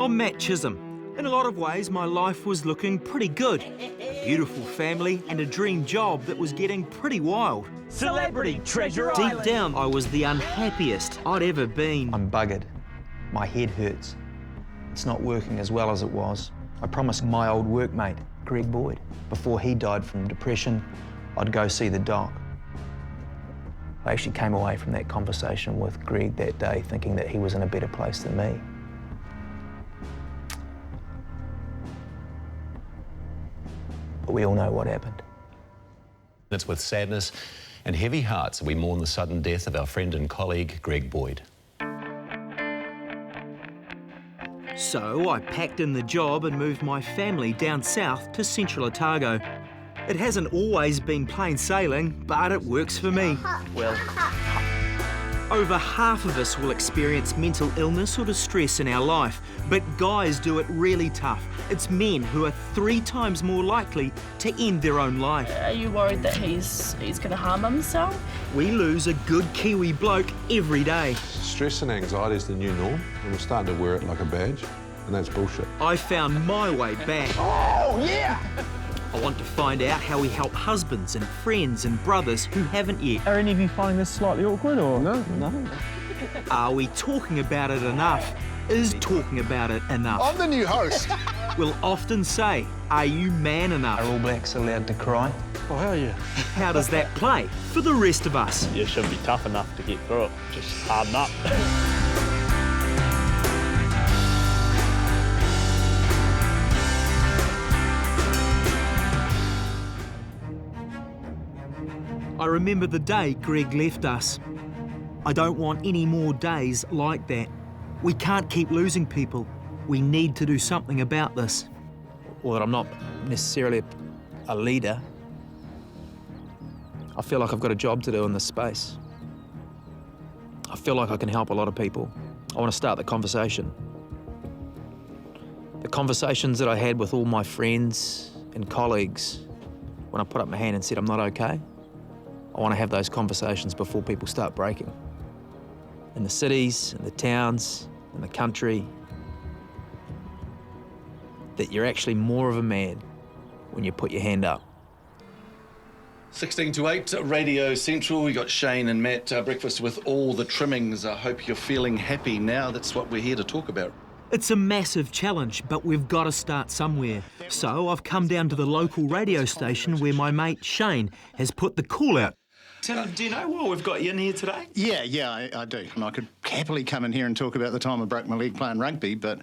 I'm Matt Chisholm. In a lot of ways, my life was looking pretty good. A beautiful family and a dream job that was getting pretty wild. Celebrity Treasure Deep Island. down, I was the unhappiest I'd ever been. I'm buggered. My head hurts. It's not working as well as it was. I promised my old workmate, Greg Boyd, before he died from depression, I'd go see the doc. I actually came away from that conversation with Greg that day thinking that he was in a better place than me. But we all know what happened. It's with sadness and heavy hearts that we mourn the sudden death of our friend and colleague, Greg Boyd. So I packed in the job and moved my family down south to central Otago. It hasn't always been plain sailing, but it works for me. Well, Over half of us will experience mental illness or distress in our life, but guys do it really tough. It's men who are 3 times more likely to end their own life. Are you worried that he's going to harm himself? We lose a good Kiwi bloke every day. Stress and anxiety is the new norm, and we're starting to wear it like a badge, and that's bullshit. I found my way back. Oh, yeah! I want to find out how we help husbands and friends and brothers who haven't yet. Are any of you finding this slightly awkward, or...? No. Are we talking about it enough? Is talking about it enough? I'm the new host. We'll often say, are you man enough? are All Blacks allowed to cry? Oh, hell yeah. How does that play for the rest of us? You should be tough enough to get through it. Just harden up. I remember the day Greg left us. I don't want any more days like that. We can't keep losing people. We need to do something about this. Or that I'm not necessarily a leader. I feel like I've got a job to do in this space. I feel like I can help a lot of people. I want to start the conversation. The conversations that I had with all my friends and colleagues when I put up my hand and said I'm not okay. I want to have those conversations before people start breaking. In the cities, in the towns, in the country, that you're actually more of a man when you put your hand up. 16 to 8, Radio Central. We got Shane and Matt, breakfast with all the trimmings. I hope you're feeling happy now. That's what we're here to talk about. It's a massive challenge, but we've got to start somewhere. So I've come down to the local radio station where my mate Shane has put the call out. Tim, do you know why we've got you in here today? Yeah, I do. And I could happily come in here and talk about the time I broke my leg playing rugby, but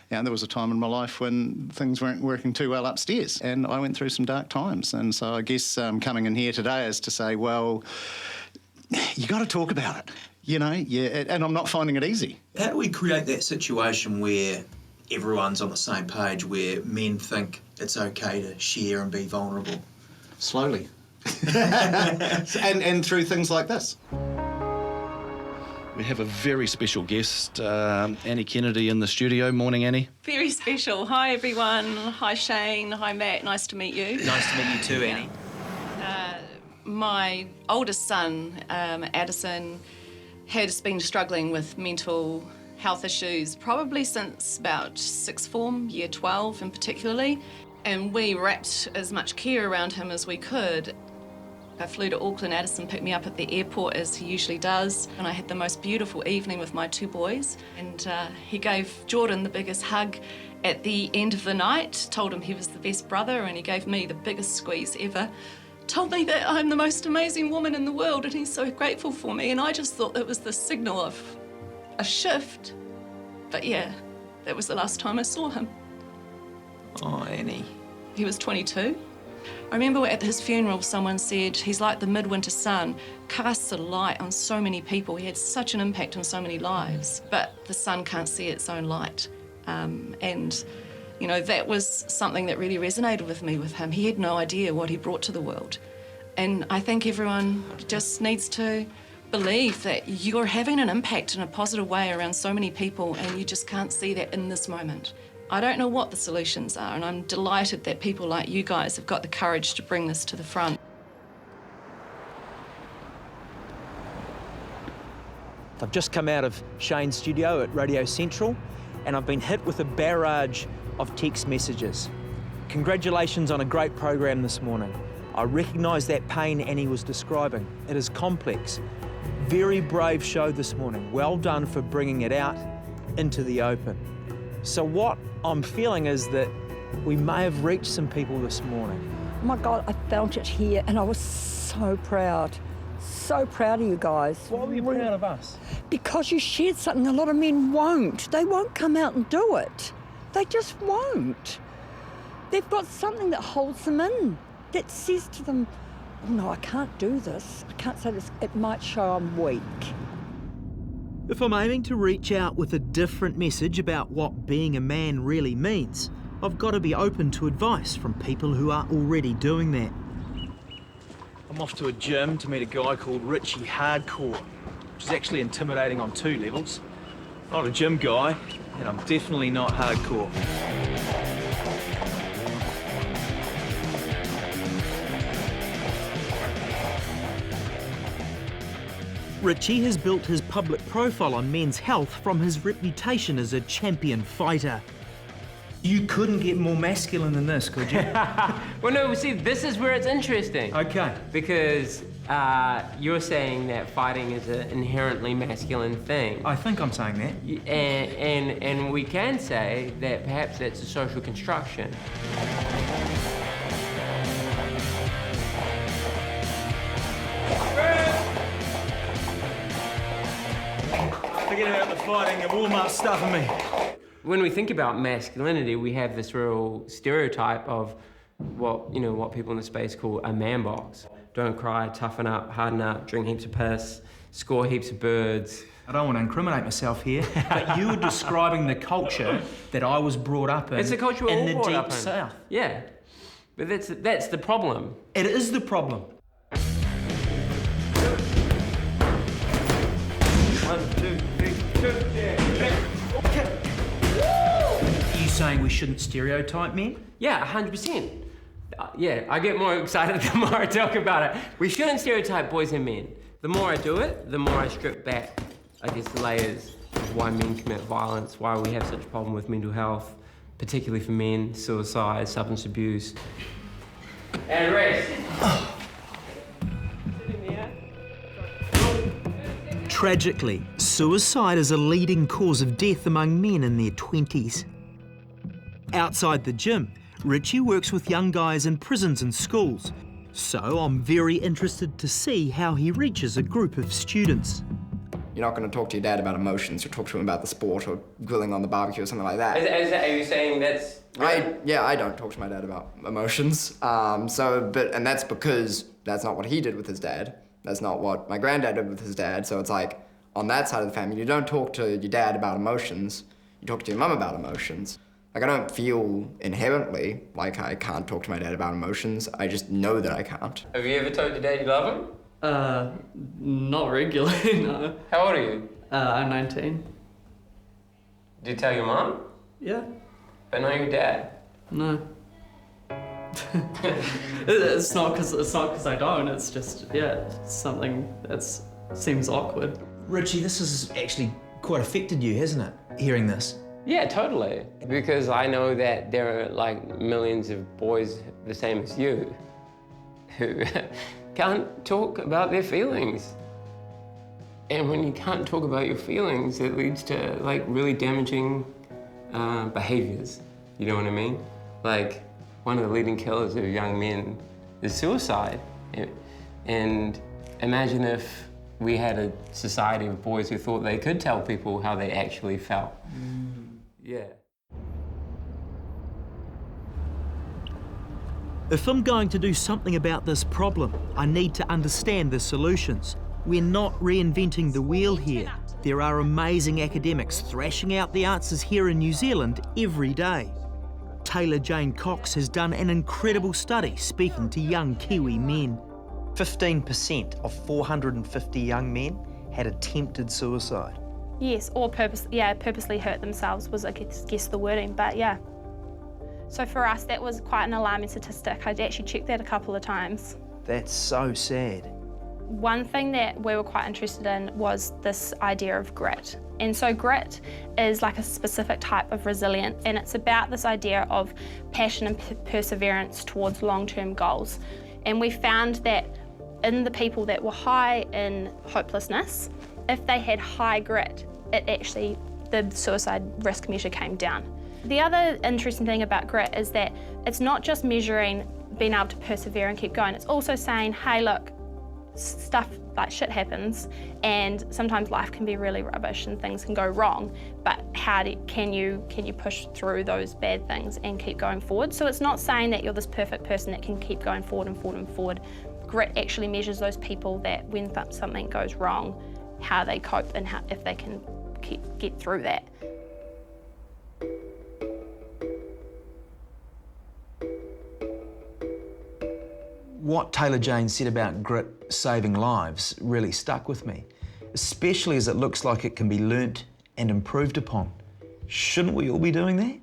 there was a time in my life when things weren't working too well upstairs, and I went through some dark times. And so I guess coming in here today is to say, well, you got to talk about it, and I'm not finding it easy. How do we create that situation where everyone's on the same page, where men think it's okay to share and be vulnerable? Slowly. and through things like this. We have a very special guest, Annie Kennedy, in the studio. Morning, Annie. Very special. Hi, everyone. Hi, Shane. Hi, Matt. Nice to meet you. Nice to meet you too, Annie. My oldest son, Addison, has been struggling with mental health issues probably since about sixth form, year 12 in particularly. And we wrapped as much care around him as we could. I flew to Auckland. Addison picked me up at the airport, as he usually does, and I had the most beautiful evening with my 2 boys. And he gave Jordan the biggest hug at the end of the night, told him he was the best brother, and he gave me the biggest squeeze ever. Told me that I'm the most amazing woman in the world, and he's so grateful for me. And I just thought it was the signal of a shift. But yeah, that was the last time I saw him. Oh, Annie. He was 22. I remember at his funeral, someone said, he's like the midwinter sun, casts a light on so many people. He had such an impact on so many lives, but the sun can't see its own light. That was something that really resonated with me with him. He had no idea what he brought to the world. And I think everyone just needs to believe that you're having an impact in a positive way around so many people, and you just can't see that in this moment. I don't know what the solutions are, and I'm delighted that people like you guys have got the courage to bring this to the front. I've just come out of Shane's studio at Radio Central, and I've been hit with a barrage of text messages. Congratulations on a great program this morning. I recognise that pain Annie was describing. It is complex. Very brave show this morning. Well done for bringing it out into the open. So what I'm feeling is that we may have reached some people this morning. Oh my God, I felt it here and I was so proud. So proud of you guys. Why were you proud of us? Because you shared something a lot of men won't. They won't come out and do it. They just won't. They've got something that holds them in, that says to them, oh, no, I can't do this. I can't say this. It might show I'm weak. If I'm aiming to reach out with a different message about what being a man really means, I've got to be open to advice from people who are already doing that. I'm off to a gym to meet a guy called Richie Hardcore, which is actually intimidating on 2 levels. Not a gym guy, and I'm definitely not hardcore. Richie has built his public profile on men's health from his reputation as a champion fighter. You couldn't get more masculine than this, could you? Well, no, see, this is where it's interesting. Okay. Because you're saying that fighting is an inherently masculine thing. I think I'm saying that. And we can say that perhaps that's a social construction. Forget about the fighting, the warm-up stuff of me. When we think about masculinity, we have this real stereotype of what people in the space call a man box. Don't cry, toughen up, harden up, drink heaps of piss, score heaps of birds. I don't want to incriminate myself here, but you were describing the culture that I was brought up in. It's a culture we're in all the brought deep up in. south. Yeah, but that's the problem. It is the problem. 1, 2, 3, 2, okay. Are you saying we shouldn't stereotype men? Yeah, 100%. Yeah, I get more excited the more I talk about it. We shouldn't stereotype boys and men. The more I do it, the more I strip back, I guess, the layers of why men commit violence, why we have such a problem with mental health, particularly for men, suicide, substance abuse. And race. Tragically, suicide is a leading cause of death among men in their 20s. Outside the gym, Richie works with young guys in prisons and schools, so I'm very interested to see how he reaches a group of students. You're not going to talk to your dad about emotions or talk to him about the sport or grilling on the barbecue or something like that. Are you saying that's... I don't talk to my dad about emotions. And that's because that's not what he did with his dad. That's not what my granddad did with his dad. So it's like, on that side of the family, you don't talk to your dad about emotions. You talk to your mum about emotions. Like, I don't feel inherently like I can't talk to my dad about emotions. I just know that I can't. Have you ever told your dad you love him? Not regularly, no. How old are you? I'm 19. Did you tell your mum? Yeah. But not your dad? No. It's not because I don't, it's just, yeah, something that seems awkward. Richie, this has actually quite affected you, hasn't it, hearing this? Yeah, totally. Because I know that there are like millions of boys the same as you who can't talk about their feelings. And when you can't talk about your feelings, it leads to like really damaging behaviors. You know what I mean? Like, one of the leading killers of young men is suicide. And imagine if we had a society of boys who thought they could tell people how they actually felt. Yeah. If I'm going to do something about this problem, I need to understand the solutions. We're not reinventing the wheel here. There are amazing academics thrashing out the answers here in New Zealand every day. Taylor Jane Cox has done an incredible study speaking to young Kiwi men. 15% of 450 young men had attempted suicide. Yes, or purposely hurt themselves was, I guess, the wording, but yeah. So for us, that was quite an alarming statistic. I'd actually checked that a couple of times. That's so sad. One thing that we were quite interested in was this idea of grit. And so grit is like a specific type of resilience, and it's about this idea of passion and perseverance towards long-term goals. And we found that in the people that were high in hopelessness, if they had high grit, the suicide risk measure came down. The other interesting thing about grit is that it's not just measuring being able to persevere and keep going, it's also saying, hey, look, stuff like shit happens, and sometimes life can be really rubbish and things can go wrong, but can you push through those bad things and keep going forward? So it's not saying that you're this perfect person that can keep going forward and forward and forward. Grit actually measures those people that when something goes wrong, how they cope and if they can get through that. What Taylor Jane said about grit saving lives really stuck with me, especially as it looks like it can be learnt and improved upon. Shouldn't we all be doing that?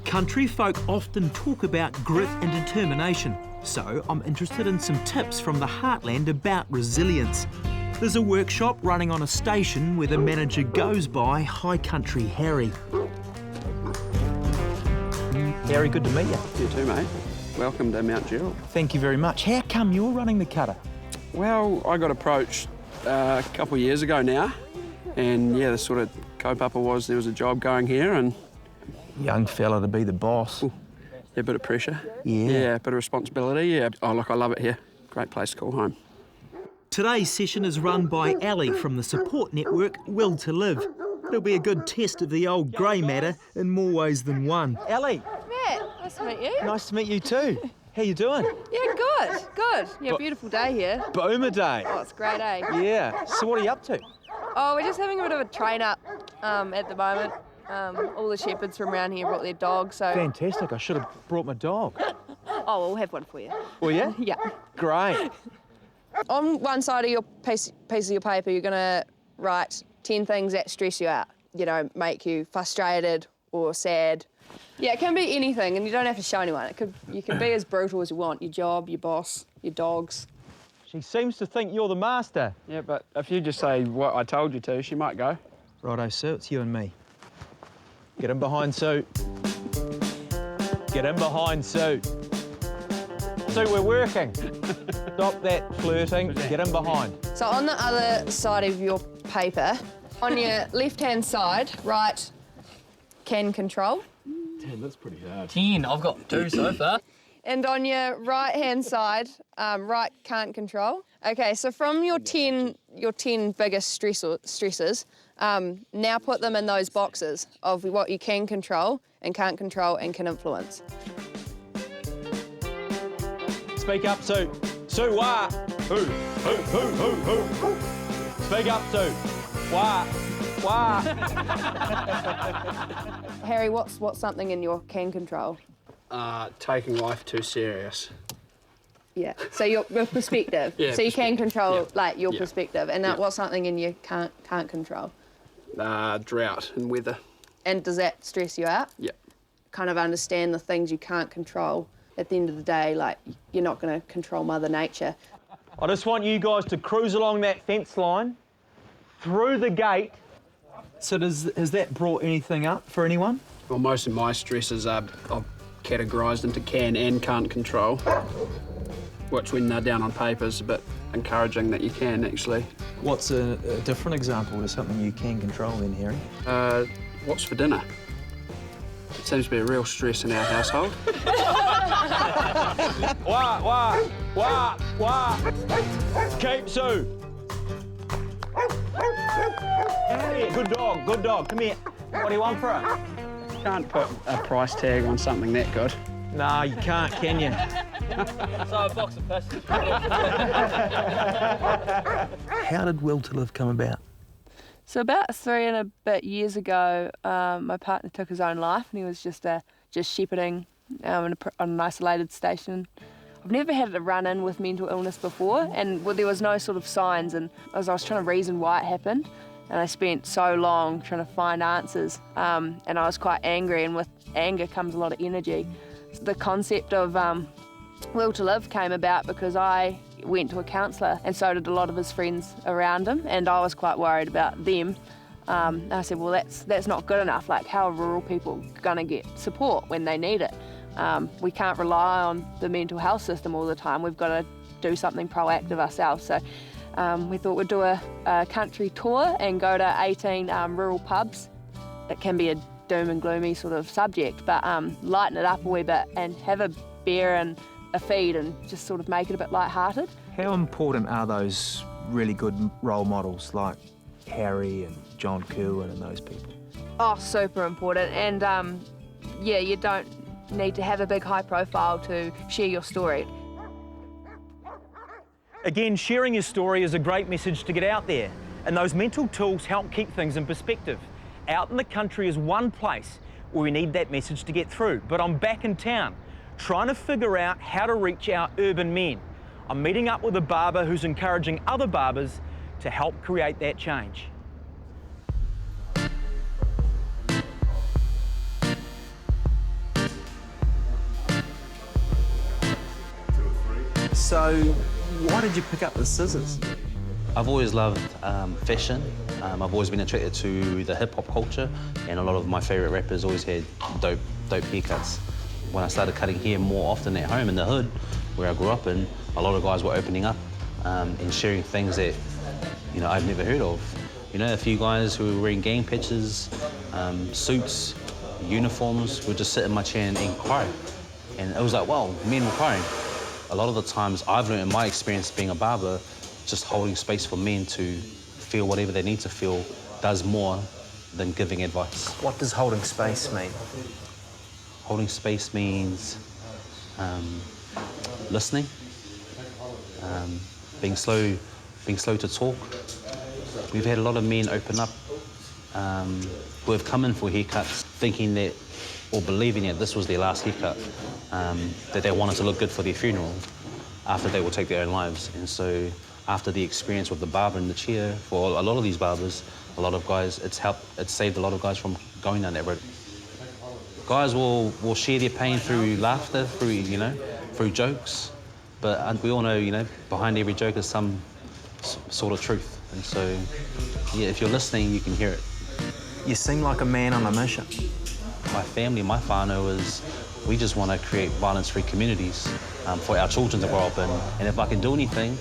Country folk often talk about grit and determination, so I'm interested in some tips from the heartland about resilience. There's a workshop running on a station where the manager goes by High Country Harry. Harry, good to meet you. You too, mate. Welcome to Mount Gerald. Thank you very much. How come you're running the cutter? Well, I got approached a couple of years ago now, and yeah, the sort of kaupapa was there was a job going here, and young fella to be the boss. Ooh, yeah, a bit of pressure. Yeah. A bit of responsibility. Yeah. Oh, look, I love it here. Great place to call home. Today's session is run by Ali from the support network Will to Live. It'll be a good test of the old grey matter in more ways than one. Ali. Matt, nice to meet you. Nice to meet you too. How you doing? Yeah, good. Yeah, beautiful day here. Boomer day. Oh, it's a great day. Yeah. So what are you up to? Oh, we're just having a bit of a train up at the moment. All the shepherds from around here brought their dogs, so... Fantastic. I should have brought my dog. Oh, we'll have one for you. Will you? Yeah. Great. On one side of your piece of your paper, you're going to write 10 things that stress you out, make you frustrated or sad. Yeah, it can be anything, and you don't have to show anyone. You can be as brutal as you want, your job, your boss, your dogs. She seems to think you're the master. Yeah, but if you just say what I told you to, she might go. Righto, Sue, it's you and me. Get in behind Sue. Get in behind Sue. Sue, we're working. Stop that flirting, get in behind. So on the other side of your paper, on your left-hand side, write can control. 10, that's pretty hard. 10, I've got 2 so far. And on your right-hand side, write can't control. Okay, so from your 10 biggest stresses, now put them in those boxes of what you can control and can't control and can influence. Speak up, Sue. Sue, wah. Who. Speak up, Sue. Wah. Harry, what's something in your can control? Taking life too serious. Yeah, so your perspective. Yeah, so you can control your Yeah. perspective, and what's something in you can't control? Drought and weather. And does that stress you out? Yeah. Kind of understand the things you can't control. At the end of the day, you're not going to control Mother Nature. I just want you guys to cruise along that fence line, through the gate. So has that brought anything up for anyone? Well, most of my stresses are categorised into can and can't control, which when they're down on paper is a bit encouraging that you can actually. What's a different example to something you can control then, Harry? What's for dinner? It seems to be a real stress in our household. Wah. Keep Sue. Yeah, good dog, come here. What do you want for her? Can't put a price tag on something that good. No, you can't, can you? So a box of piss. How did Will to Live come about? So about 3 and a bit years ago, my partner took his own life, and he was just shepherding on an isolated station. I've never had a run-in with mental illness before, and there was no sort of signs, and as I was trying to reason why it happened, and I spent so long trying to find answers, and I was quite angry, and with anger comes a lot of energy. So the concept of Will to Live came about because I went to a counsellor, and so did a lot of his friends around him, and I was quite worried about them. And I said, well, that's not good enough. Like, how are rural people going to get support when they need it? We can't rely on the mental health system all the time. We've got to do something proactive ourselves. So we thought we'd do a country tour and go to 18 rural pubs. It can be a doom and gloomy sort of subject, but lighten it up a wee bit and have a beer and a feed and just sort of make it a bit lighthearted. How important are those really good role models like Harry and John Kirwan and those people? Oh, super important. And yeah, you don't need to have a big high profile to share your story. Again, sharing your story is a great message to get out there, and those mental tools help keep things in perspective. Out in the country is one place where we need that message to get through, but I'm back in town, trying to figure out how to reach our urban men. I'm meeting up with a barber who's encouraging other barbers to help create that change. So, why did you pick up the scissors? I've always loved fashion. I've always been attracted to the hip-hop culture, and a lot of my favourite rappers always had dope haircuts. When I started cutting hair more often at home in the hood, where I grew up in, a lot of guys were opening up and sharing things that, you know, I've never heard of. You know, a few guys who were wearing gang pictures, suits, uniforms, would just sit in my chair and cry. And it was like, wow, men were crying. A lot of the times I've learned in my experience being a barber, just holding space for men to feel whatever they need to feel does more than giving advice. What does holding space mean? Holding space means listening, being slow to talk. We've had a lot of men open up who have come in for haircuts thinking that, or believing that this was their last haircut, that they wanted to look good for their funeral after they will take their own lives. And so after the experience with the barber in the chair, for a lot of these barbers, a lot of guys, it's saved a lot of guys from going down that road. Guys will share their pain through laughter, through jokes, but we all know, behind every joke is some sort of truth. And so, yeah, if you're listening, you can hear it. You seem like a man on a mission. My family, my whānau is, we just want to create violence-free communities for our children to grow up in. And if I can do anything,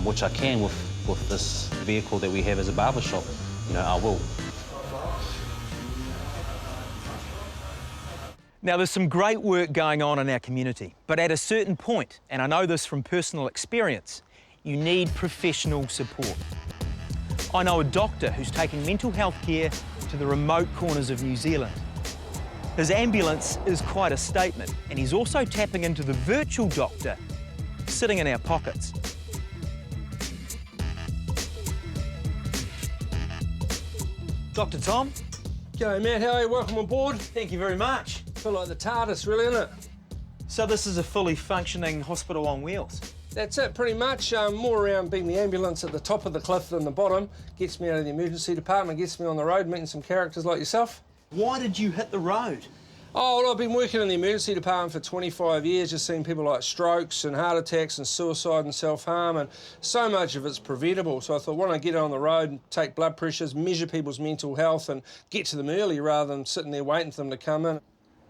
which I can with this vehicle that we have as a barbershop, I will. Now, there's some great work going on in our community, but at a certain point, and I know this from personal experience, you need professional support. I know a doctor who's taking mental health care to the remote corners of New Zealand. His ambulance is quite a statement, and he's also tapping into the virtual doctor sitting in our pockets. Dr. Tom. G'day, Matt. How are you? Welcome aboard. Thank you very much. Feel like the TARDIS, really, isn't it? So this is a fully functioning hospital on wheels? That's it, pretty much. More around being the ambulance at the top of the cliff than the bottom. Gets me out of the emergency department, gets me on the road, meeting some characters like yourself. Why did you hit the road? Oh, well, I've been working in the emergency department for 25 years, just seeing people like strokes and heart attacks and suicide and self-harm, and so much of it's preventable. So I thought, why don't I get on the road and take blood pressures, measure people's mental health and get to them early rather than sitting there waiting for them to come in.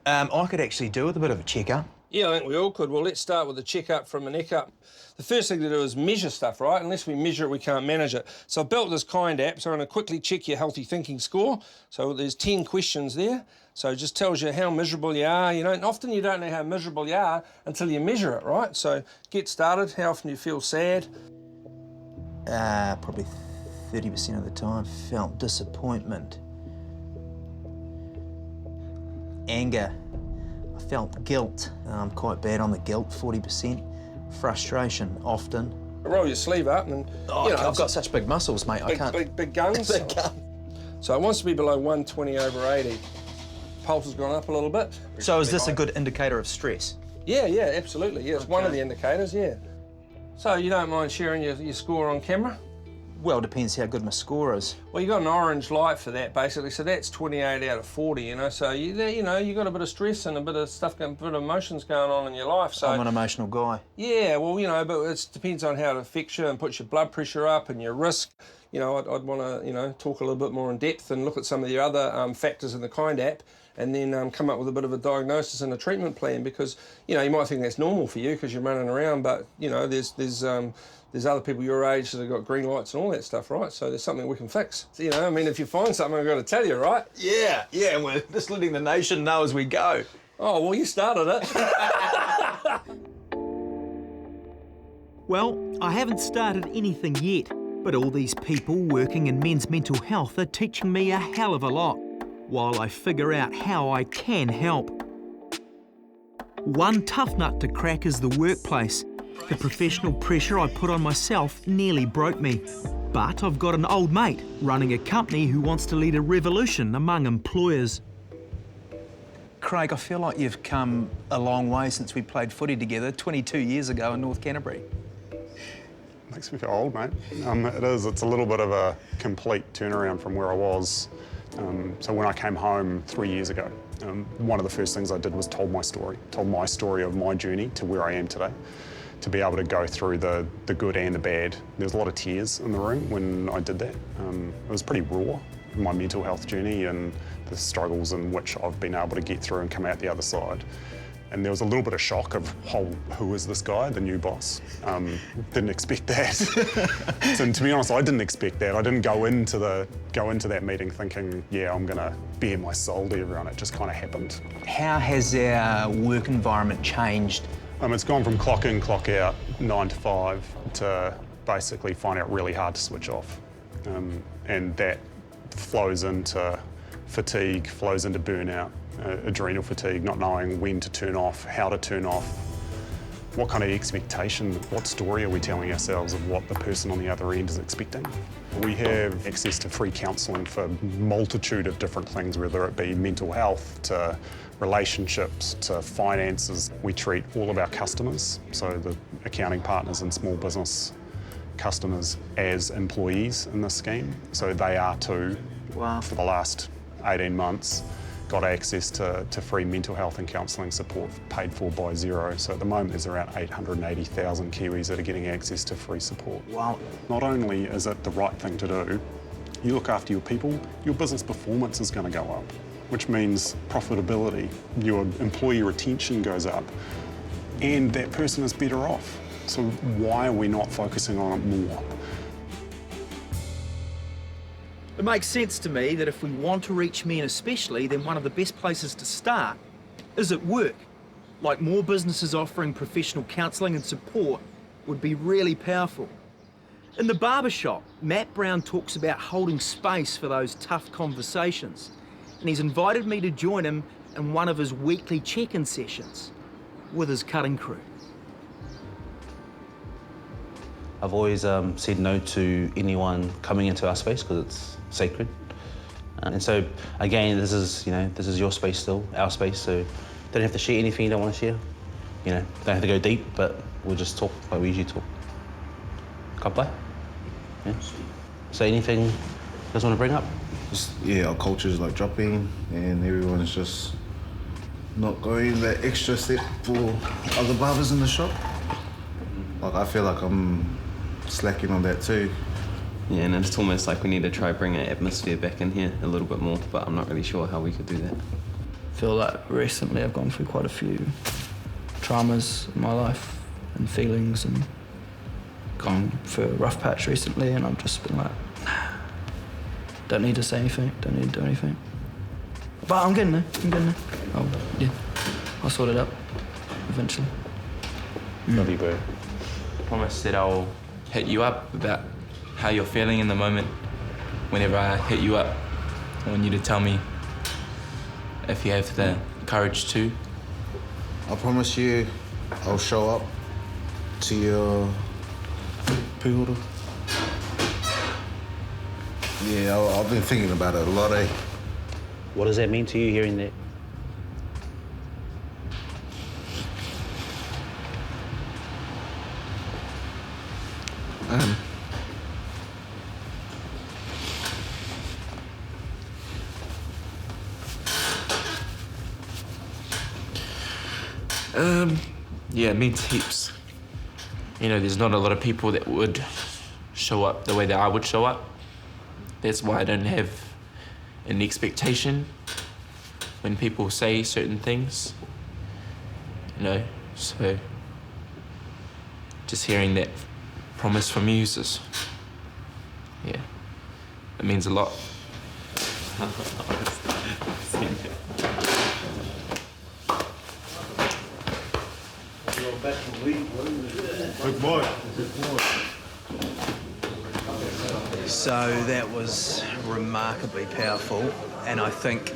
I could actually do with a bit of a checkup. Yeah, I think we all could. Well, let's start with the checkup from the neck up. The first thing to do is measure stuff, right? Unless we measure it, we can't manage it. So I've built this Kind app, so I'm going to quickly check your healthy thinking score. So there's 10 questions there. So it just tells you how miserable you are, and often you don't know how miserable you are until you measure it, right? So get started. How often do you feel sad? Probably 30% of the time. Felt disappointment. Anger. I felt guilt. I'm quite bad on the guilt, 40%. Frustration, often. Roll your sleeve up and... I've got such big muscles, mate, I can't... Big guns? Big gun. So it wants to be below 120 over 80. Pulse has gone up a little bit. So is this a good indicator of stress? Yeah, absolutely. Yeah, it's one of the indicators, yeah. So you don't mind sharing your score on camera? Well, it depends how good my score is. Well, you got an orange light for that, basically, so that's 28 out of 40, you know, so you got a bit of stress and a bit of stuff, a bit of emotions going on in your life, so... I'm an emotional guy. Yeah, well, you know, but it depends on how it affects you and puts your blood pressure up and your risk. You know, I'd want to, you know, talk a little bit more in depth and look at some of the other factors in the KIND app and then come up with a bit of a diagnosis and a treatment plan because, you know, you might think that's normal for you because you're running around, but, you know, there's other people your age that have got green lights and all that stuff, right? So there's something we can fix. So, you know, I mean, if you find something, I've got to tell you, right? Yeah, and we're just letting the nation know as we go. Oh, well, you started it. Well, I haven't started anything yet, but all these people working in men's mental health are teaching me a hell of a lot, while I figure out how I can help. One tough nut to crack is the workplace. The professional pressure I put on myself nearly broke me. But I've got an old mate running a company who wants to lead a revolution among employers. Craig, I feel like you've come a long way since we played footy together 22 years ago in North Canterbury. Makes me feel old, mate. It is. It's a little bit of a complete turnaround from where I was. So when I came home 3 years ago, one of the first things I did was told my story of my journey to where I am today. To be able to go through the good and the bad. There's a lot of tears in the room when I did that. It was pretty raw, my mental health journey and the struggles in which I've been able to get through and come out the other side. And there was a little bit of shock of, who is this guy, the new boss? Didn't expect that. And to be honest, I didn't expect that. I didn't go into that meeting thinking, yeah, I'm gonna bare my soul to everyone. It just kind of happened. How has our work environment changed? It's gone from clock in, clock out, 9 to 5, to basically find it really hard to switch off. And that flows into fatigue, flows into burnout, adrenal fatigue, not knowing when to turn off, how to turn off, what kind of expectation, what story are we telling ourselves of what the person on the other end is expecting. We have access to free counselling for a multitude of different things, whether it be mental health, to relationships, to finances. We treat all of our customers, so the accounting partners and small business customers, as employees in this scheme. So they are too. Wow. For the last 18 months, got access to free mental health and counselling support paid for by Xero. So at the moment there's around 880,000 Kiwis that are getting access to free support. Wow. Not only is it the right thing to do, you look after your people, your business performance is going to go up, which means profitability, your employee retention goes up, and that person is better off. So why are we not focusing on it more? It makes sense to me that if we want to reach men especially, then one of the best places to start is at work. Like more businesses offering professional counselling and support would be really powerful. In the barbershop, Matt Brown talks about holding space for those tough conversations, and he's invited me to join him in one of his weekly check-in sessions with his cutting crew. I've always said no to anyone coming into our space because it's sacred. And so, again, this is your space still, our space, so don't have to share anything you don't want to share. You know, don't have to go deep, but we'll just talk like we usually talk. Kapai? Yeah. So anything you guys want to bring up? Just, yeah, our culture is like dropping and everyone's just not going that extra step for other barbers in the shop. Like, I feel like I'm slacking on that too. Yeah, and it's almost like we need to try bring an atmosphere back in here a little bit more, but I'm not really sure how we could do that. I feel like recently I've gone through quite a few traumas in my life and feelings and gone through a rough patch recently, and I've just been like, nah, don't need to say anything, don't need to do anything. But I'm getting there, I'll sort it out eventually. Love you, bro. I promise that I'll hit you up about how you're feeling in the moment. Whenever I hit you up, I want you to tell me if you have the courage to. I promise you I'll show up to your pūhoro. Yeah, I've been thinking about it a lot, eh? What does that mean to you, hearing that? Yeah, it means heaps. You know, there's not a lot of people that would show up the way that I would show up. That's why I don't have an expectation when people say certain things. You know, so just hearing that promise from you is just, yeah, it means a lot. Good boy. So that was remarkably powerful, and I think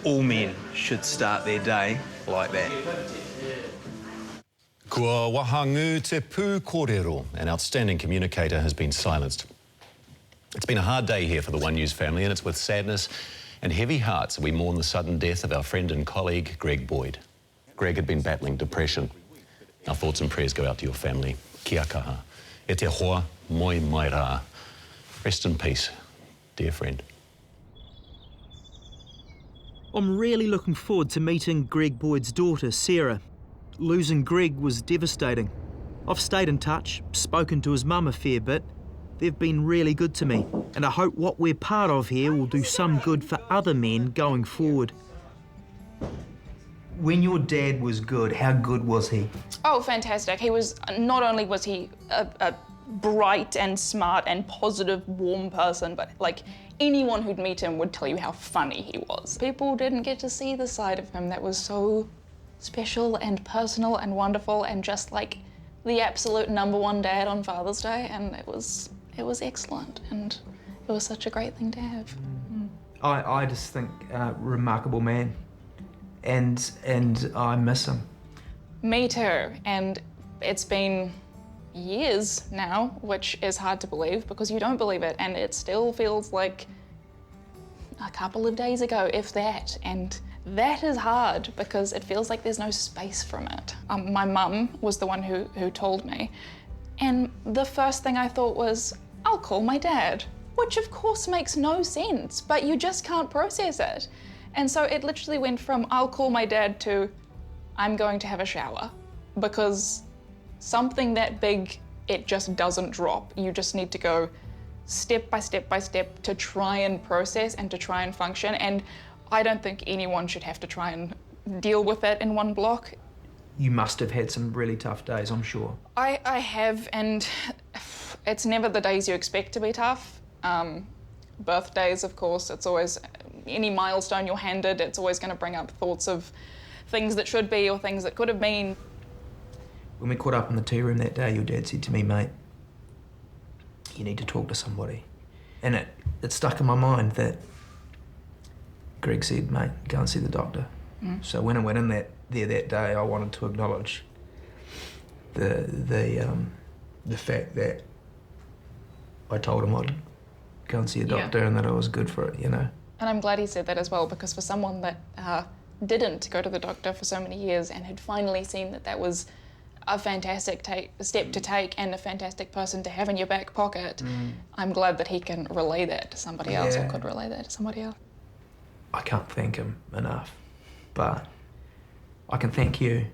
all men should start their day like that. Kua wahangu te pū kōrero, an outstanding communicator, has been silenced. It's been a hard day here for the One News family, and it's with sadness and heavy hearts that we mourn the sudden death of our friend and colleague, Greg Boyd. Greg had been battling depression. Our thoughts and prayers go out to your family. Kia kaha. E te hoa moi mai rā. Rest in peace, dear friend. I'm really looking forward to meeting Greg Boyd's daughter, Sarah. Losing Greg was devastating. I've stayed in touch, spoken to his mum a fair bit. They've been really good to me, and I hope what we're part of here will do some good for other men going forward. When your dad was good, how good was he? Oh, fantastic. He was, not only was he a bright and smart and positive, warm person, but like anyone who'd meet him would tell you how funny he was. People didn't get to see the side of him that was so special and personal and wonderful and just like the absolute #1 dad on Father's Day, and it was excellent, and it was such a great thing to have. I just think remarkable man, and I miss him. Me too, and it's been years now, which is hard to believe because you don't believe it, and it still feels like a couple of days ago, if that, and that is hard because it feels like there's no space from it. My mum was the one who told me, and the first thing I thought was, I'll call my dad, which of course makes no sense, but you just can't process it. And so it literally went from I'll call my dad to I'm going to have a shower, because something that big, it just doesn't drop. You just need to go step by step by step to try and process and to try and function. And I don't think anyone should have to try and deal with that in one block. You must have had some really tough days, I'm sure. I have, and it's never the days you expect to be tough. Birthdays, of course, it's always, any milestone you're handed, it's always going to bring up thoughts of things that should be or things that could have been. When we caught up in the tea room that day, your dad said to me, mate, you need to talk to somebody. And it stuck in my mind that Greg said, mate, go and see the doctor. So when I went in there that day, I wanted to acknowledge the fact that I told him I'd go and see a doctor and that I was good for it, you know. And I'm glad he said that as well, because for someone that didn't go to the doctor for so many years and had finally seen that that was a fantastic step to take and a fantastic person to have in your back pocket, I'm glad that he can relay that to somebody else, or could relay that to somebody else. I can't thank him enough, but I can thank you.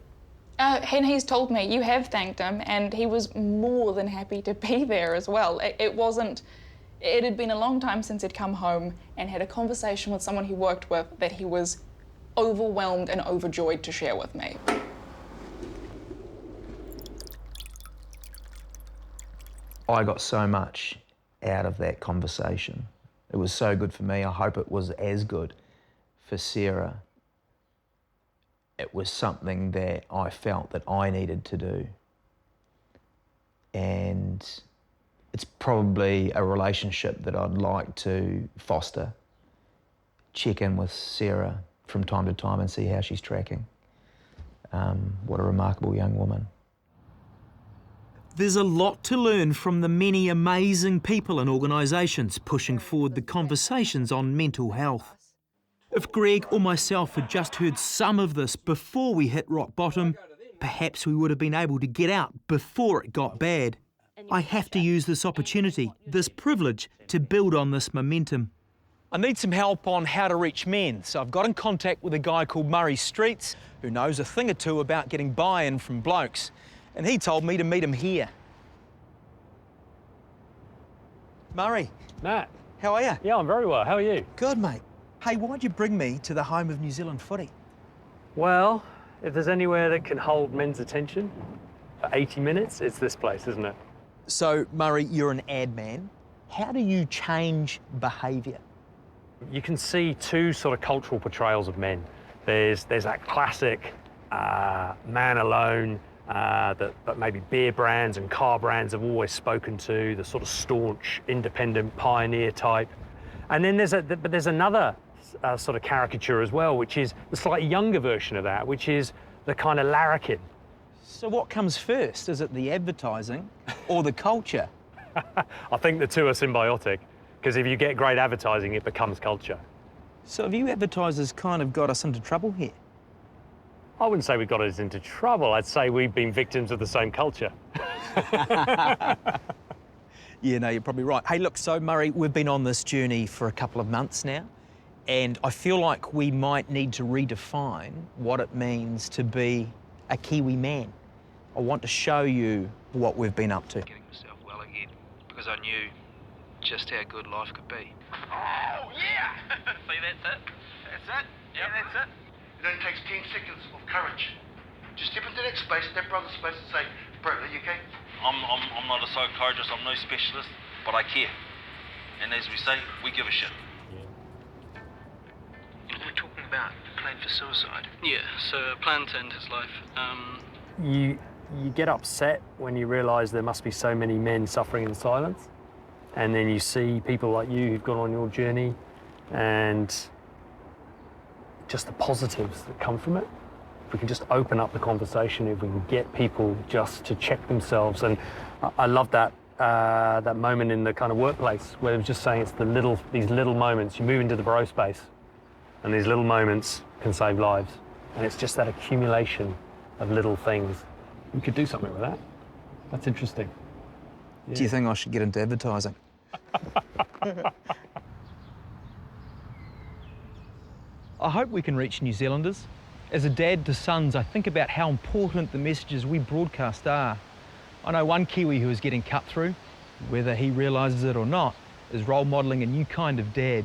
And he's told me you have thanked him, and he was more than happy to be there as well. It had been a long time since he'd come home and had a conversation with someone he worked with that he was overwhelmed and overjoyed to share with me. I got so much out of that conversation. It was so good for me. I hope it was as good for Sarah. It was something that I felt that I needed to do. And it's probably a relationship that I'd like to foster. Check in with Sarah from time to time and see how she's tracking. What a remarkable young woman. There's a lot to learn from the many amazing people and organisations pushing forward the conversations on mental health. If Greg or myself had just heard some of this before we hit rock bottom, perhaps we would have been able to get out before it got bad. I have to use this opportunity, this privilege, to build on this momentum. I need some help on how to reach men, so I've got in contact with a guy called Murray Streets who knows a thing or two about getting buy-in from blokes, and he told me to meet him here. Murray. Matt. How are you? Yeah, I'm very well. How are you? Good, mate. Hey, why'd you bring me to the home of New Zealand footy? Well, if there's anywhere that can hold men's attention for 80 minutes, it's this place, isn't it? So, Murray, you're an ad man. How do you change behaviour? You can see two sort of cultural portrayals of men. There's that classic man alone that maybe beer brands and car brands have always spoken to, the sort of staunch, independent pioneer type. And then there's another sort of caricature as well, which is the slightly younger version of that, which is the kind of larrikin. So what comes first? Is it the advertising or the culture? I think the two are symbiotic, because if you get great advertising, it becomes culture. So have you advertisers kind of got us into trouble here? I wouldn't say we got us into trouble. I'd say we've been victims of the same culture. Yeah, no, you're probably right. Hey, look, so Murray, we've been on this journey for a couple of months now, and I feel like we might need to redefine what it means to be a Kiwi man. I want to show you what we've been up to. Getting myself well again, because I knew just how good life could be. Oh, yeah! See, that's it. That's it? Yeah, that's it. It only takes 10 seconds of courage. Just step into that space, that brother's space, and say, bro, are you okay? I'm not a psychiatrist, I'm no specialist, but I care. And as we say, we give a shit. We're talking about a plan for suicide. Yeah, so a plan to end his life. You get upset when you realise there must be so many men suffering in silence, and then you see people like you who've gone on your journey, and just the positives that come from it. If we can just open up the conversation, if we can get people just to check themselves, and I love that that moment in the kind of workplace where it was just saying it's these little moments. You move into the bro space, and these little moments can save lives, and it's just that accumulation of little things. We could do something with that. That's interesting. Yeah. Do you think I should get into advertising? I hope we can reach New Zealanders. As a dad to sons, I think about how important the messages we broadcast are. I know one Kiwi who is getting cut through, whether he realises it or not, is role modelling a new kind of dad.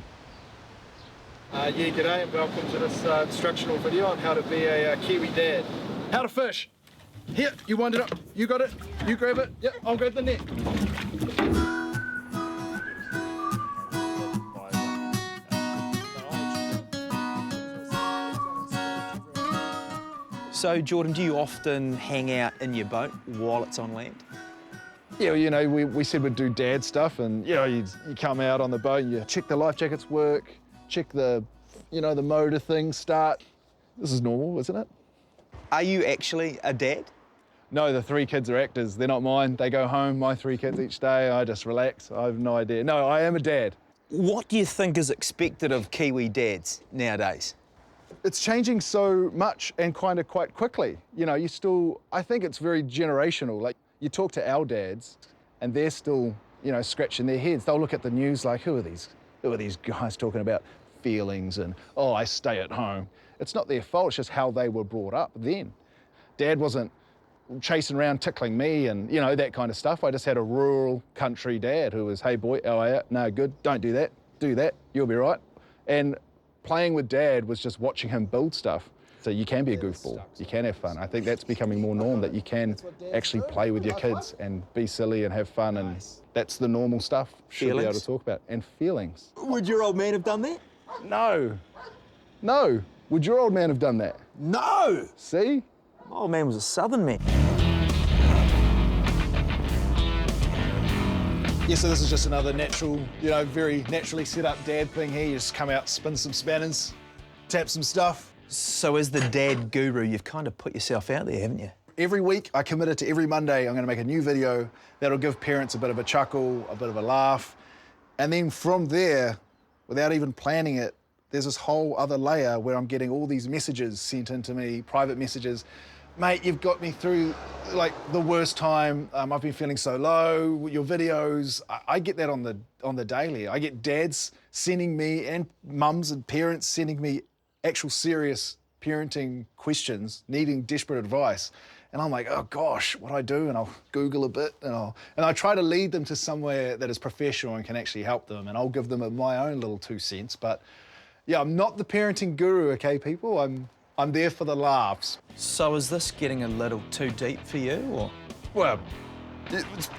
Yeah, g'day and welcome to this instructional video on how to be a Kiwi dad. How to fish. Here, you wind it up, you got it, you grab it, yep, I'll grab the net. So, Jordan, do you often hang out in your boat while it's on land? Yeah, you know, we said we'd do dad stuff, and you know, you come out on the boat and you check the life jackets work, check the, you know, the motor things start. This is normal, isn't it? Are you actually a dad? No, the 3 kids are actors. They're not mine. They go home, my 3 kids each day. I just relax. I have no idea. No, I am a dad. What do you think is expected of Kiwi dads nowadays? It's changing so much and kind of quite quickly. You know, I think it's very generational. Like, you talk to our dads and they're still, you know, scratching their heads. They'll look at the news like, who are these guys talking about feelings and, oh, I stay at home. It's not their fault, it's just how they were brought up then. Dad wasn't chasing around tickling me and, you know, that kind of stuff. I just had a rural country dad who was, hey boy, how are you? No, good, don't do that, do that, you'll be right. And playing with Dad was just watching him build stuff. So you can be a goofball, you can have fun. I think that's becoming more norm, that you can actually play with your kids and be silly and have fun, and that's the normal stuff. Should be able to talk about. And feelings. Would your old man have done that? No. No. Would your old man have done that? No! See? My old man was a southern man. Yeah, so this is just another natural, you know, very naturally set up dad thing here. You just come out, spin some spanners, tap some stuff. So as the dad guru, you've kind of put yourself out there, haven't you? Every week, I committed to every Monday, I'm gonna make a new video that'll give parents a bit of a chuckle, a bit of a laugh. And then from there, without even planning it, there's this whole other layer where I'm getting all these messages sent into me, private messages, mate, you've got me through like the worst time. I've been feeling so low. Your videos, I get that on the daily. I get dads sending me, and mums and parents sending me actual serious parenting questions, needing desperate advice. And I'm like, oh gosh, what do I do? And I'll Google a bit, and I try to lead them to somewhere that is professional and can actually help them. And I'll give them my own little 2 cents. But yeah, I'm not the parenting guru, okay, people? I'm there for the laughs. So is this getting a little too deep for you, or? Well, it's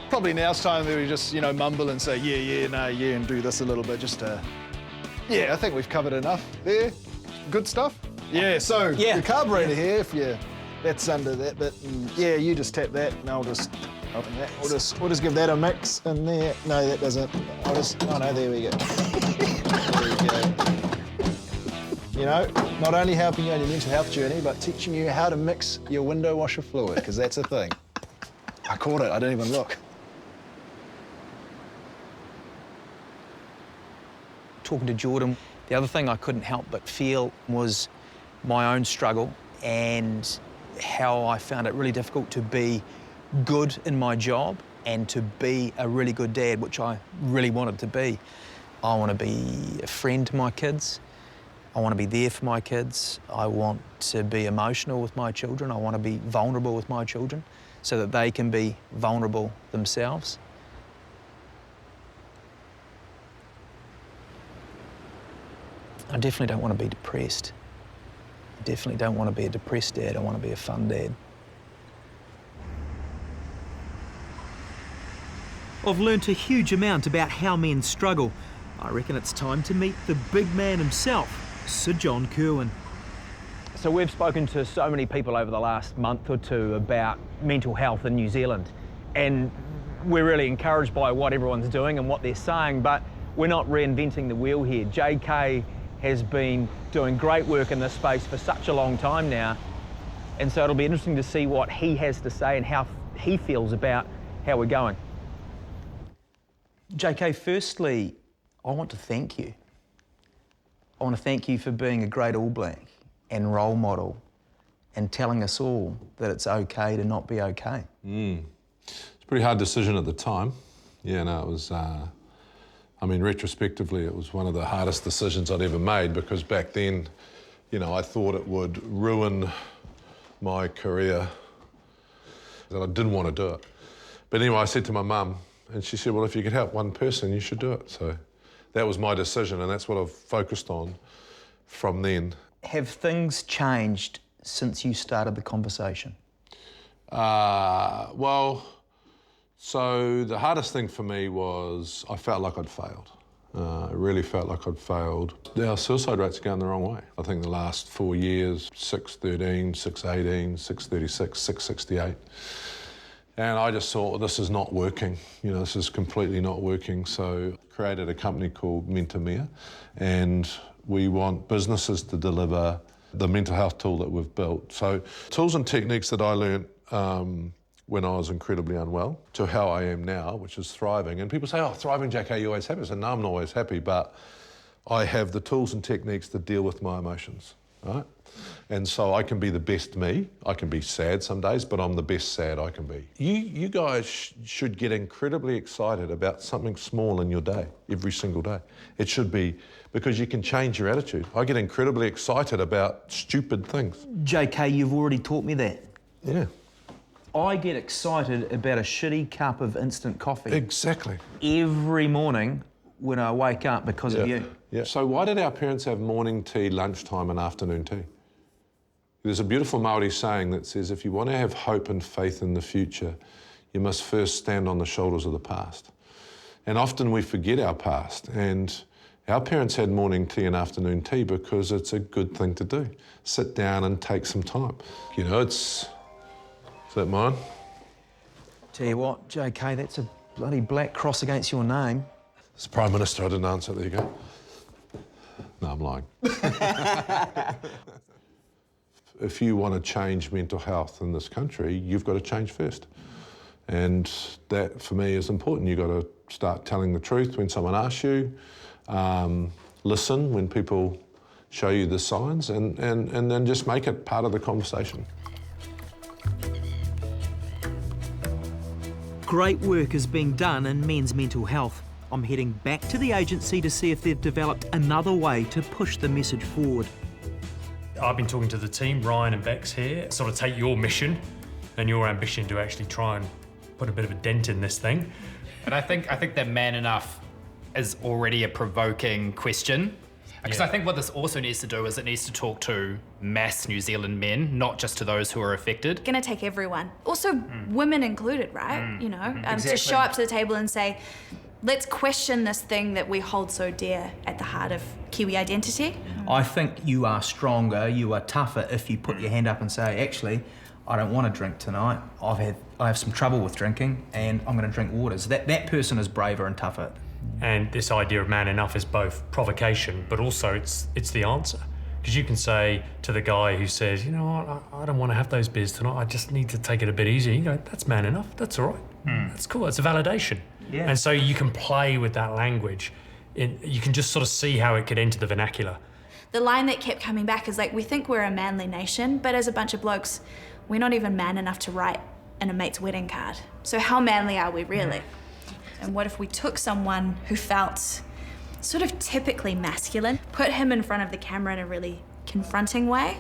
probably now's time that we just, mumble and say, yeah, and do this a little bit just to... Yeah, I think we've covered enough there. Good stuff? Yeah, so the carburetor here, if you... That's under that bit, and yeah, you just tap that, and I'll just open that. We'll just give that a mix in there. No, that doesn't. Oh no, there we go. There we go. Not only helping you on your mental health journey, but teaching you how to mix your window washer fluid, because that's a thing. I caught it, I didn't even look. Talking to Jordan, the other thing I couldn't help but feel was my own struggle and how I found it really difficult to be good in my job and to be a really good dad, which I really wanted to be. I want to be a friend to my kids. I want to be there for my kids. I want to be emotional with my children. I want to be vulnerable with my children so that they can be vulnerable themselves. I definitely don't want to be depressed. I definitely don't want to be a depressed dad. I want to be a fun dad. I've learnt a huge amount about how men struggle. I reckon it's time to meet the big man himself, Sir John Kirwan. So we've spoken to so many people over the last month or two about mental health in New Zealand, and we're really encouraged by what everyone's doing and what they're saying, but we're not reinventing the wheel here. JK has been doing great work in this space for such a long time now, and so it'll be interesting to see what he has to say and how he feels about how we're going. JK, firstly, I want to thank you. I want to thank you for being a great All Black and role model and telling us all that it's okay to not be okay. It's a pretty hard decision at the time. Yeah, no, it was, retrospectively, it was one of the hardest decisions I'd ever made, because back then, I thought it would ruin my career, that I didn't want to do it. But anyway, I said to my mum, and she said, well, if you could help one person, you should do it. So that was my decision, and that's what I've focused on from then. Have things changed since you started the conversation? So the hardest thing for me was I felt like I'd failed. I really felt like I'd failed. Our suicide rates are going the wrong way. I think the last 4 years, 613, 618, 636, 668. And I just thought, well, this is not working. This is completely not working. So I created a company called Mentor, and we want businesses to deliver the mental health tool that we've built. So tools and techniques that I learned when I was incredibly unwell to how I am now, which is thriving. And people say, oh, thriving, JK, you're always happy. I said, no, I'm not always happy, but I have the tools and techniques to deal with my emotions, right? And so I can be the best me. I can be sad some days, but I'm the best sad I can be. You guys should get incredibly excited about something small in your day, every single day. It should be, because you can change your attitude. I get incredibly excited about stupid things. JK, you've already taught me that. Yeah. I get excited about a shitty cup of instant coffee. Exactly. Every morning when I wake up because of you. Yeah. So why did our parents have morning tea, lunchtime and afternoon tea? There's a beautiful Māori saying that says, if you want to have hope and faith in the future, you must first stand on the shoulders of the past. And often we forget our past, and our parents had morning tea and afternoon tea because it's a good thing to do. Sit down and take some time. Is that mine? Tell you what, JK, that's a bloody black cross against your name. It's Prime Minister, I didn't answer, there you go. No, I'm lying. If you want to change mental health in this country, you've got to change first. And that, for me, is important. You've got to start telling the truth when someone asks you, listen when people show you the signs, and then just make it part of the conversation. Great work is being done in men's mental health. I'm heading back to the agency to see if they've developed another way to push the message forward. I've been talking to the team, Ryan and Bex here, sort of take your mission and your ambition to actually try and put a bit of a dent in this thing. And I think that man enough is already a provoking question. Because I think what this also needs to do is it needs to talk to mass New Zealand men, not just to those who are affected. Gonna take everyone, also women included, right? You know, to show up to the table and say, let's question this thing that we hold so dear at the heart of Kiwi identity. I think you are stronger, you are tougher if you put your hand up and say, actually, I don't want to drink tonight. I have some trouble with drinking and I'm going to drink waters. That person is braver and tougher. And this idea of man enough is both provocation, but also it's the answer. Because you can say to the guy who says, you know what, I don't want to have those beers tonight, I just need to take it a bit easier. You go, that's man enough, that's all right. That's cool, it's a validation. Yeah. And so you can play with that language. You can just sort of see how it could enter the vernacular. The line that kept coming back is like, we think we're a manly nation, but as a bunch of blokes, we're not even man enough to write in a mate's wedding card. So how manly are we really? And what if we took someone who felt sort of typically masculine, put him in front of the camera in a really confronting way,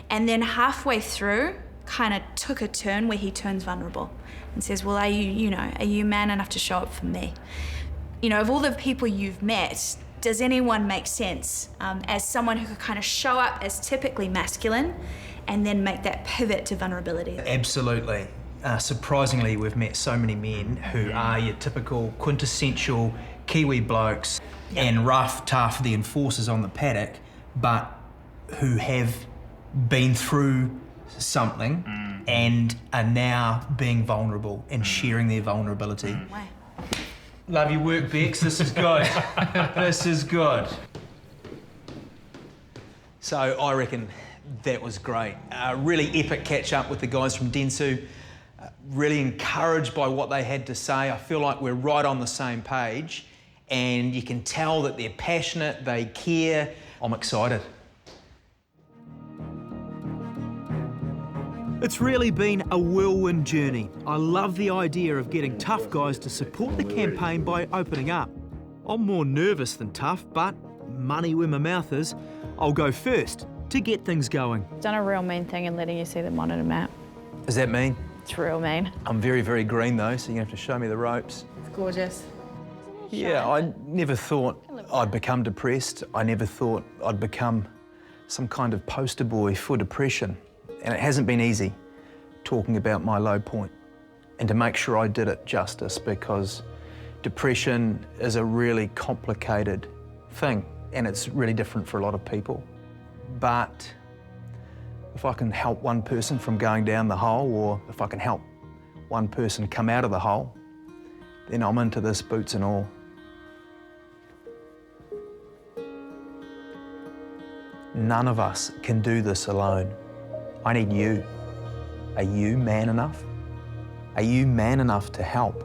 and then halfway through kind of took a turn where he turns vulnerable and says, well, are you man enough to show up for me? You know, of all the people you've met, does anyone make sense as someone who could kind of show up as typically masculine and then make that pivot to vulnerability? Absolutely. Surprisingly, we've met so many men who are your typical quintessential Kiwi blokes and rough, tough, the enforcers on the paddock, but who have been through something and are now being vulnerable and sharing their vulnerability. Love your work, Bex. This is good. This is good. So I reckon that was great. Really epic catch up with the guys from Dentsu. Really encouraged by what they had to say. I feel like we're right on the same page and you can tell that they're passionate, they care. I'm excited. It's really been a whirlwind journey. I love the idea of getting tough guys to support the campaign by opening up. I'm more nervous than tough, but money where my mouth is, I'll go first to get things going. Done a real mean thing in letting you see them on a map. Does that mean? It's real mean. I'm very, very green though, so you're gonna have to show me the ropes. It's gorgeous. Yeah, I never thought I'd become depressed. I never thought I'd become some kind of poster boy for depression. And it hasn't been easy talking about my low point and to make sure I did it justice, because depression is a really complicated thing and it's really different for a lot of people. But if I can help one person from going down the hole, or if I can help one person come out of the hole, then I'm into this boots and all. None of us can do this alone. I need you. Are you man enough? Are you man enough to help?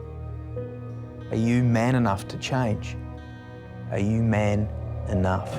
Are you man enough to change? Are you man enough?